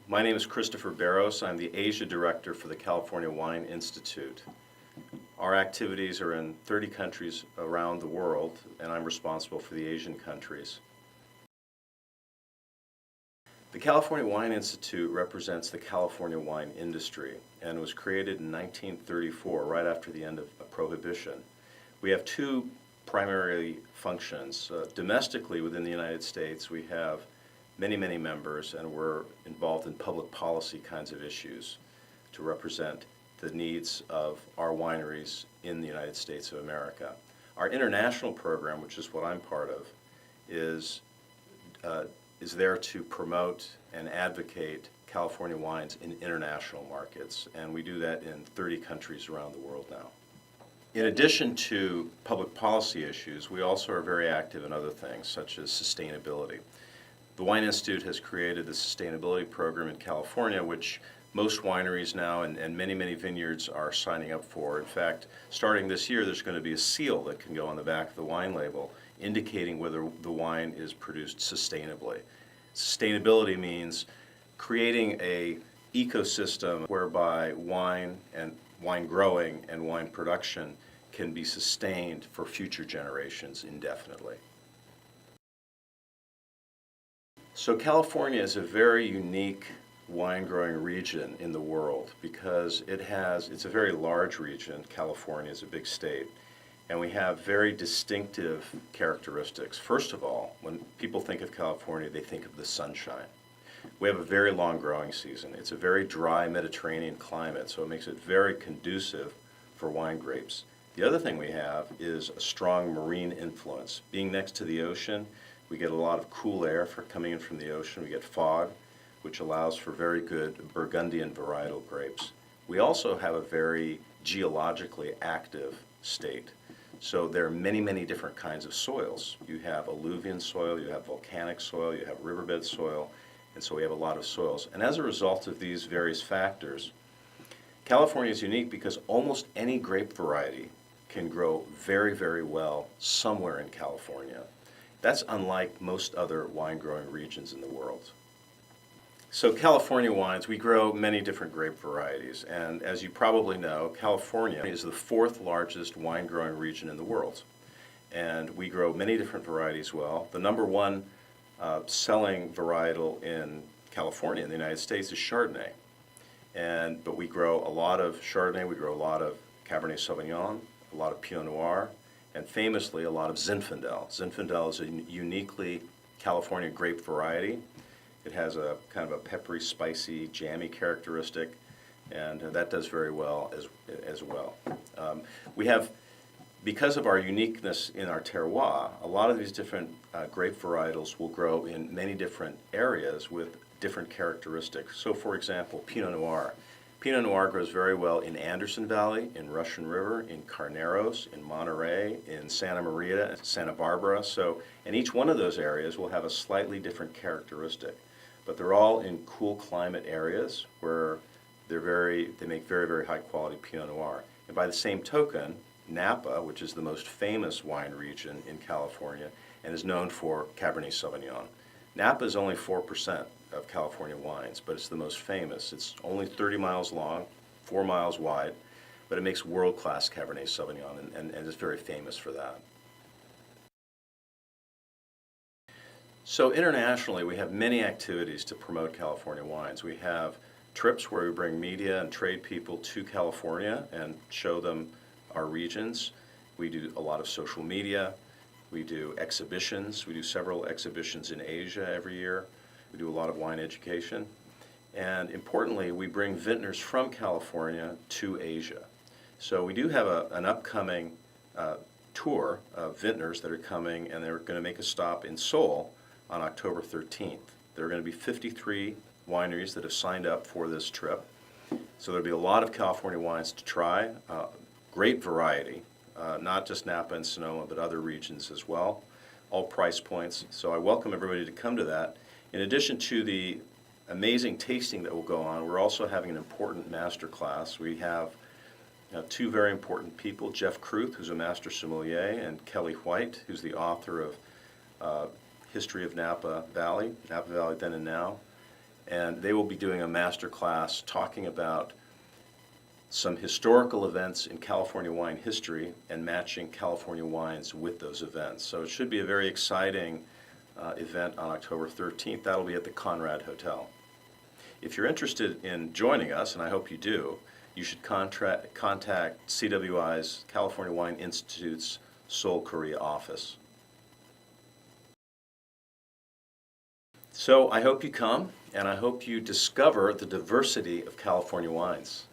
My name is Christopher Beros. I'm the Asia Director for the California Wine Institute. Our activities are in 30 countries around the world, and I'm responsible for the Asian countries. The California Wine Institute represents the California wine industry and was created in 1934, right after the end of Prohibition. We have two primary functions. Domestically within the United States, we have many members, and we're involved in public policy kinds of issues to represent the needs of our wineries in the United States of America. Our international program, which is what I'm part of, is there to promote and advocate California wines in international markets, and we do that in 30 countries around the world now. In addition to public policy issues, we also are very active in other things, such as sustainability. The Wine Institute has created the sustainability program in California, which most wineries now and many vineyards are signing up for. In fact, starting this year, there's going to be a seal that can go on the back of the wine label indicating whether the wine is produced sustainably. Sustainability means creating an ecosystem whereby wine growing and wine production can be sustained for future generations indefinitely. So California is a very unique wine growing region in the world because it's a very large region. California is a big state, and we have very distinctive characteristics. First of all, when people think of California, they think of the sunshine. We have a very long growing season. It's a very dry Mediterranean climate, so it makes it very conducive for wine grapes. The other thing we have is a strong marine influence. Being next to the ocean, we get a lot of cool air coming in from the ocean. We get fog, which allows for very good Burgundian varietal grapes. We also have a very geologically active state. So there are many different kinds of soils. You have alluvial soil, you have volcanic soil, you have riverbed soil, and so we have a lot of soils. And as a result of these various factors, California is unique because almost any grape variety can grow very well somewhere in California. That's unlike most other wine growing regions in the world. So California wines, we grow many different grape varieties, and as you probably know, California is the fourth largest wine growing region in the world. And we grow many different varieties well. The number one selling varietal in California, in the United States, is Chardonnay. But we grow a lot of Chardonnay, we grow a lot of Cabernet Sauvignon, a lot of Pinot Noir, and famously a lot of Zinfandel. Zinfandel is a uniquely California grape variety. It has a kind of a peppery, spicy, jammy characteristic, and that does very well as well. We have, because of our uniqueness in our terroir, a lot of these different grape varietals will grow in many different areas with different characteristics. So for example, Pinot Noir. Pinot Noir grows very well in Anderson Valley, in Russian River, in Carneros, in Monterey, in Santa Maria, Santa Barbara. And each one of those areas will have a slightly different characteristic. But they're all in cool climate areas where they make very high quality Pinot Noir. And by the same token, Napa, which is the most famous wine region in California and is known for Cabernet Sauvignon. Napa is only 4% of California wines, but it's the most famous. It's only 30 miles long, 4 miles wide, but it makes world-class Cabernet Sauvignon and is very famous for that. So internationally, we have many activities to promote California wines. We have trips where we bring media and trade people to California and show them our regions. We do a lot of social media. We do exhibitions. We do several exhibitions in Asia every year. We do a lot of wine education. And importantly, we bring vintners from California to Asia. So we do have an upcoming tour of vintners that are coming, and they're going to make a stop in Seoul on October 13th. There are going to be 53 wineries that have signed up for this trip. So there'll be a lot of California wines to try. Great variety, not just Napa and Sonoma, but other regions as well. All price points. So I welcome everybody to come to that. In addition to the amazing tasting that will go on, we're also having an important master class. We have two very important people, Jeff Kruth, who's a master sommelier, and Kelly White, who's the author of History of Napa Valley then and now. and they will be doing a master class talking about some historical events in California wine history and matching California wines with those events. So it should be a very exciting event on October 13th. That'll be at the Conrad Hotel. If you're interested in joining us, and I hope you do, you should contact CWI's California Wine Institute's Seoul, Korea office. So I hope you come, and I hope you discover the diversity of California wines.